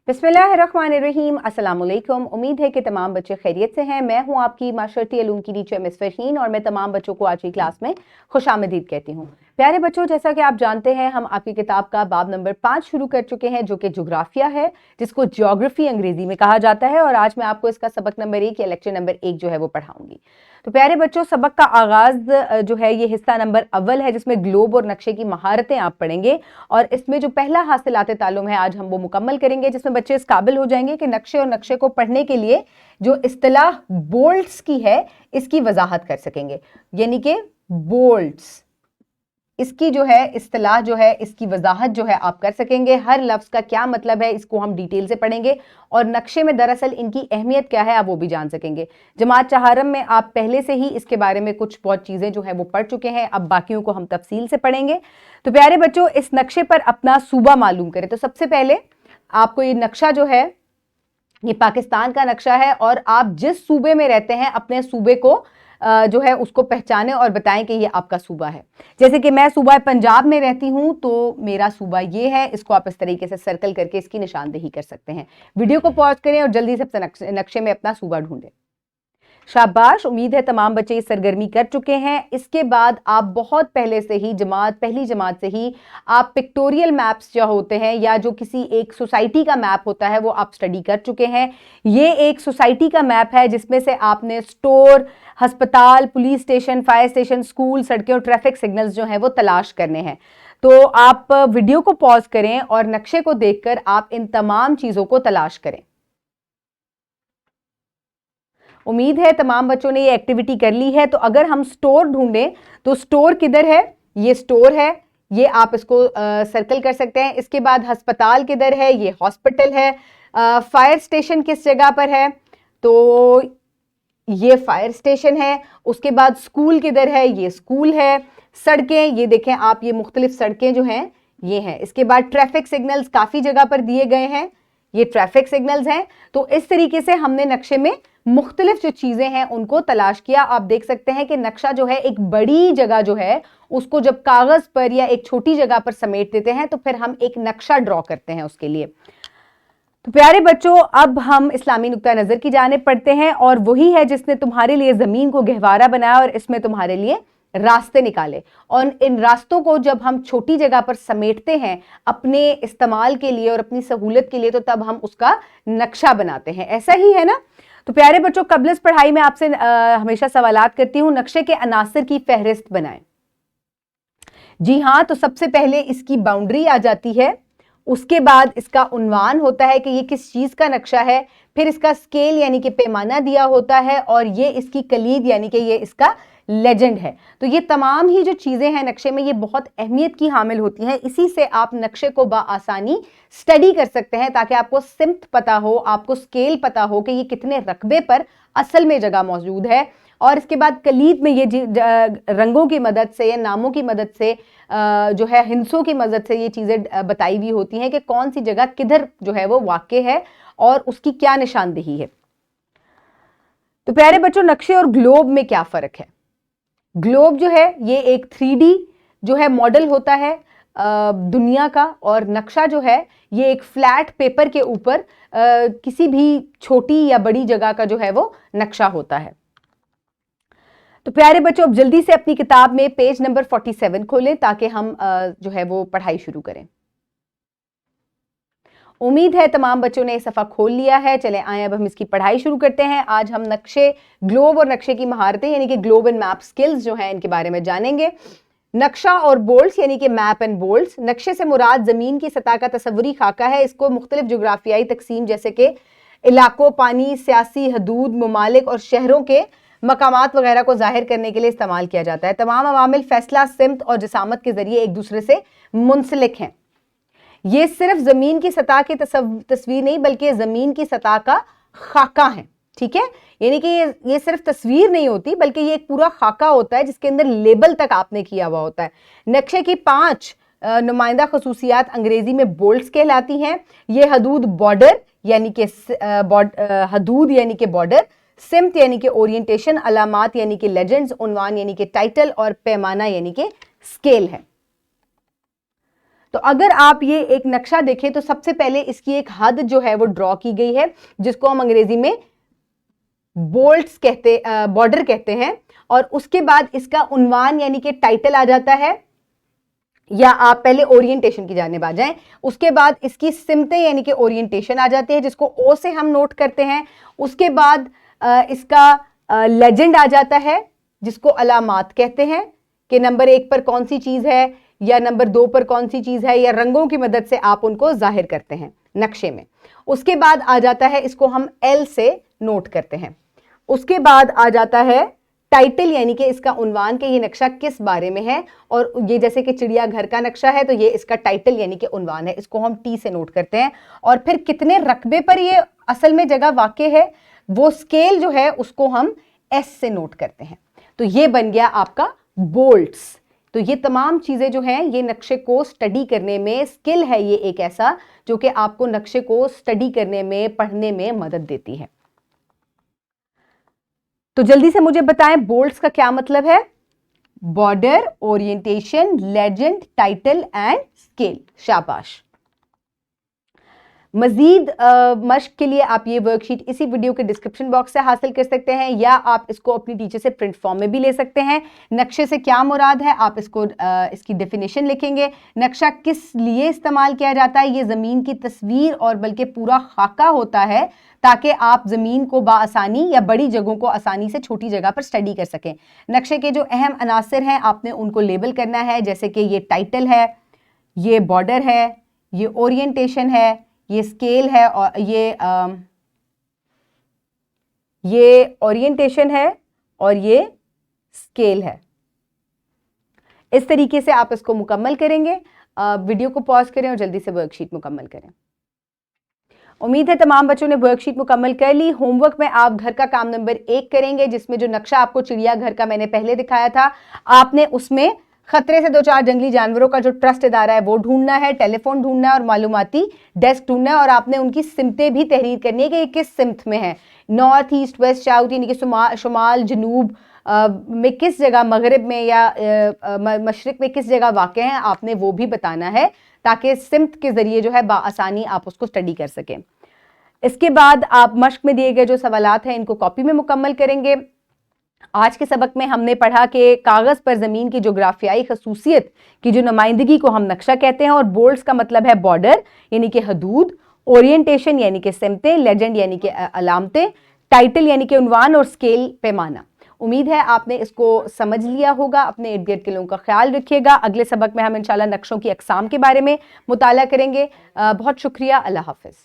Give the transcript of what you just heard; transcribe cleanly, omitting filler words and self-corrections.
बिस्मिल्लाहिर्रहमानिर्रहीम, अस्सलाम वालेकुम। उम्मीद है कि तमाम बच्चे खैरियत से हैं। मैं हूं आपकी माशरती उलूम की टीचर मिस फरहीन और मैं तमाम बच्चों को आज की क्लास में खुशामदीद कहती हूं। प्यारे बच्चों, जैसा कि आप जानते हैं, हम आपकी किताब का बाब नंबर 5 शुरू कर चुके हैं, जो कि जोग्राफिया है, जिसको ज्योग्राफी अंग्रेजी में कहा जाता है। और आज मैं आपको इसका सबक नंबर 1 या लेक्चर नंबर 1 जो है वो पढ़ाऊंगी। तो प्यारे बच्चों, सबक का आगाज जो है ये हिस्सा नंबर अव्वल है, जिसमें ग्लोब और नक्शे की महारतें आप पढ़ेंगे। और इसमें जो पहला हासिलाते तालुम है, आज हम वो मुकम्मल करेंगे, जिसमें बच्चे इस काबिल हो जाएंगे कि नक्शे और नक्शे को पढ़ने के लिए जो इस्तिलाह बोल्ट्स की है, इसकी वजाहत कर सकेंगे। यानी कि बोल्ट्स, इसकी जो है इस्तिलाह जो है, इसकी वजाहत जो है आप कर सकेंगे। हर लफ्ज का क्या मतलब है, इसको हम डिटेल से पढ़ेंगे। और नक्शे में दरअसल इनकी अहमियत क्या है, आप वो भी जान सकेंगे। जमात चहारम में आप पहले से ही इसके बारे में कुछ बहुत चीजें जो है वो पढ़ चुके हैं, अब बाकियों को हम तफसील से पढ़ेंगे। तो प्यारे बच्चों, इस नक्शे पर अपना सूबा मालूम करें। तो सबसे पहले आपको ये नक्शा जो है, ये पाकिस्तान का नक्शा है, और आप जिस सूबे में रहते हैं अपने सूबे को जो है उसको पहचाने और बताएं कि ये आपका सूबा है। जैसे कि मैं सूबा पंजाब में रहती हूं, तो मेरा सूबा ये है। इसको आप इस तरीके से सर्कल करके इसकी निशानदेही कर सकते हैं। वीडियो को पॉज करें और जल्दी से नक्शे में अपना सूबा ढूंढें। शाबाश, उम्मीद है तमाम बच्चे इस सरगर्मी कर चुके हैं। इसके बाद आप बहुत पहले से ही पहली जमात से ही आप पिक्टोरियल मैप्स जो होते हैं, या जो किसी एक सोसाइटी का मैप होता है, वो आप स्टडी कर चुके हैं। ये एक सोसाइटी का मैप है, जिसमें से आपने स्टोर, अस्पताल, police station, fire station, school, सड़कें और ट्रैफिक सिग्नल्स जो हैं वो तलाश करने हैं। तो आप वीडियो को पॉज करें और नक्शे को देखकर आप इन तमाम चीजों को तलाश करें। उम्मीद है तमाम बच्चों ने ये एक्टिविटी कर ली है। तो अगर हम स्टोर ढूंढें, तो स्टोर किधर है? ये स्टोर है, ये आप इसको सर्कल कर सकते हैं। इसके बाद अस्पताल किधर है? ये हॉस्पिटल है। फायर स्टेशन किस जगह पर है? तो ये फायर स्टेशन है। उसके बाद स्कूल किधर है? ये स्कूल है। सड़कें, ये देखें आप, ये मुख्तलिफ सड़कें जो हैं ये हैं। इसके बाद ट्रैफिक सिग्नल्स काफी जगह पर दिए गए हैं, ये ट्रैफिक सिग्नल्स हैं। तो इस तरीके से हमने नक्शे में मुख्तलिफ जो चीजें हैं उनको तलाश किया। आप देख सकते हैं कि नक्शा जो है, एक बड़ी जगह जो है उसको जब कागज पर या एक छोटी जगह पर समेट देते हैं, तो फिर हम एक नक्शा ड्रॉ करते हैं उसके लिए। तो प्यारे बच्चों, अब हम इस्लामी नुक्ता नजर की जाने पढ़ते हैं, और वही है जिसने तुम्हारे लिए जमीन को गहवारा बनाया और इसमें तुम्हारे लिए रास्ते निकाले। और इन रास्तों को जब हम छोटी जगह पर समेटते हैं अपने इस्तेमाल के लिए और अपनी सहूलत के लिए, तो तब हम उसका नक्शा बनाते हैं। ऐसा ही है ना? तो प्यारे बच्चों, कब्ल इस पढ़ाई में आपसे हमेशा सवालात करती हूं, नक्शे के अनासर की फहरिस्त बनाएं। जी हां, तो सबसे पहले इसकी बाउंड्री आ जाती है, उसके बाद इसका उन्वान होता है कि ये किस चीज का नक्शा है, फिर इसका स्केल यानी कि पैमाना दिया होता है, और ये इसकी कलीद यानी कि ये इसका लेजेंड है। तो ये तमाम ही जो चीजें हैं नक्शे में, ये बहुत अहमियत की हामिल होती हैं। इसी से आप नक्शे को बाआसानी स्टडी कर सकते हैं, ताकि आपको सिमत पता हो, आपको स्केल पता हो कि ये कितने रकबे पर असल में जगह मौजूद है। और इसके बाद कलीद में ये रंगों की मदद से या नामों की मदद से जो है, हिंसों की मदद से ये चीजें बताई हुई होती हैं कि कौन सी जगह किधर जो है वो वाक़े है और उसकी क्या निशानदेही है। तो प्यारे बच्चों, नक्शे और ग्लोब में क्या फर्क है? ग्लोब जो है ये एक 3D जो है मॉडल होता है दुनिया का, और नक्शा जो है ये एक फ्लैट पेपर के ऊपर किसी भी छोटी या बड़ी जगह का जो है वो नक्शा होता है। तो प्यारे बच्चों, अब जल्दी से अपनी किताब में पेज नंबर 47 खोलें, ताकि हम जो है वो पढ़ाई शुरू करें। उम्मीद है तमाम बच्चों ने सफ़ा खोल लिया है। चले आए, अब हम इसकी पढ़ाई शुरू करते हैं। आज हम नक्शे, ग्लोब और नक्शे की महारतें यानी कि ग्लोब एंड मैप स्किल्स जो हैं, इनके बारे में जानेंगे। नक्शा और बोल्ट्स यानी कि मैप एंड बोल्ट्स। नक्शे से मुराद जमीन की सतह का तस्वुरी खाका है। इसको मुख्तलिफ जोग्राफियाई तकसीम जैसे कि इलाकों, पानी, सियासी हदूद, ममालिक और शहरों के मकामात वगैरह को जाहिर करने के लिए इस्तेमाल किया जाता है। तमाम अवामिल, फैसला, सिमत और जसामत के जरिए एक दूसरे से मुंसलिक हैं। ये सिर्फ जमीन की सतह की तस्वीर नहीं, बल्कि जमीन की सतह का खाका है। ठीक है, यानी कि ये सिर्फ तस्वीर नहीं होती, बल्कि ये एक पूरा खाका होता है जिसके अंदर लेबल तक आपने किया हुआ होता है। नक्शे की 5 नुमाइंदा खसूसियात अंग्रेजी में बोल्ट्स कहलाती हैं। ये हदूद, बॉर्डर यानी कि हदूद यानी कि बॉर्डर, सिमत यानी कि ओरिएंटेशन, अलामात यानी कि लेजेंड्स, उन्वान यानी कि टाइटल, और पैमाना यानी कि स्केल है। तो अगर आप ये एक नक्शा देखें तो सबसे पहले इसकी एक हद जो है वो ड्रॉ की गई है, जिसको हम अंग्रेजी में बोल्ट्स कहते, बॉर्डर कहते हैं। और उसके बाद इसका उन्वान यानी कि टाइटल आ जाता है, या आप पहले ओरिएंटेशन की जानिब आ जाएं। उसके बाद इसकी सिमतें यानी कि ओरिएंटेशन आ जाती है, जिसको ओ से हम नोट करते हैं। उसके बाद इसका लेजेंड आ जाता है, जिसको अलामात कहते हैं कि नंबर 1 पर कौन सी चीज है या नंबर 2 पर कौन सी चीज है, या रंगों की मदद से आप उनको जाहिर करते हैं नक्शे में। उसके बाद आ जाता है, इसको हम एल से नोट करते हैं। उसके बाद आ जाता है टाइटल यानी कि इसका उन्वान के ये नक्शा किस बारे में है। और ये जैसे कि चिड़ियाघर का नक्शा है तो ये इसका टाइटल यानी कि उन्वान है, इसको हम टी से नोट करते हैं। और फिर कितने रकबे पर ये असल में जगह वाक़ई है, वो स्केल जो है उसको हम एस से नोट करते हैं। तो ये बन गया आपका बोल्ट्स। तो ये तमाम चीजें जो हैं ये नक्शे को स्टडी करने में स्किल है, ये एक ऐसा जो कि आपको नक्शे को स्टडी करने में, पढ़ने में मदद देती है। तो जल्दी से मुझे बताएं बोल्ट्स का क्या मतलब है। Border, orientation, legend, title and scale. शाबाश। मजीद मश्क के लिए आप ये वर्कशीट इसी वीडियो के डिस्क्रिप्शन बॉक्स से हासिल कर सकते हैं, या आप इसको अपनी टीचर से प्रिंट फॉर्म में भी ले सकते हैं। नक्शे से क्या मुराद है, आप इसको इसकी डेफिनेशन लिखेंगे। नक्शा किस लिए इस्तेमाल किया जाता है, ये ज़मीन की तस्वीर और बल्कि पूरा खाका होता है, ताकि आप ज़मीन को बाआसानी या बड़ी जगहों को आसानी से छोटी जगह पर स्टडी कर सकें। नक्शे के जो अहम अनासर हैं आपने उनको लेबल करना है, जैसे कि ये टाइटल है, ये बॉर्डर है, ये ओरिएंटेशन है, ये स्केल है, और ये ओरिएंटेशन है और ये स्केल है। इस तरीके से आप इसको मुकम्मल करेंगे। वीडियो को पॉज करें और जल्दी से वर्कशीट मुकम्मल करें। उम्मीद है तमाम बच्चों ने वर्कशीट मुकम्मल कर ली। होमवर्क में आप घर का काम नंबर 1 करेंगे, जिसमें जो नक्शा आपको चिड़ियाघर का मैंने पहले दिखाया था, आपने उसमें खतरे से 2-4 जंगली जानवरों का जो ट्रस्ट इदारा है वो ढूंढना है, टेलीफोन ढूंढना है और मालूमाती डेस्क ढूंढना है। और आपने उनकी सिमतें भी तहरीर करनी है कि ये किस सिमत में है, नॉर्थ, ईस्ट, वेस्ट, साउथ, यानी कि शुमाल, जनूब में किस जगह, मगरिब में या मशरिक में किस जगह वाक़ है, आपने वो भी बताना है, ताकि सिमत के ज़रिए जो है बाआसानी आप उसको स्टडी कर सकें। इसके बाद आप मश्क में दिए गए जो सवालात हैं इनको कॉपी में मुकम्मल करेंगे। आज के सबक में हमने पढ़ा कि कागज़ पर ज़मीन की जोग्राफियाई खसूसियत की जो नुमाइंदगी को हम नक्शा कहते हैं, और बोल्ट्स का मतलब है बॉर्डर यानी कि हदूद, ओरिएंटेशन यानी कि सिमतें, लेजेंड यानी कि अलामतें, टाइटल यानी कि उन्वान, और स्केल पैमाना। उम्मीद है आपने इसको समझ लिया होगा। अपने इर्द गिर्द के लोगों का ख्याल रखिएगा। अगले सबक में हम इंशाल्लाह नक्शों की अक़साम के बारे में मुताला करेंगे। बहुत शुक्रिया। अल्लाह हाफ़िज़।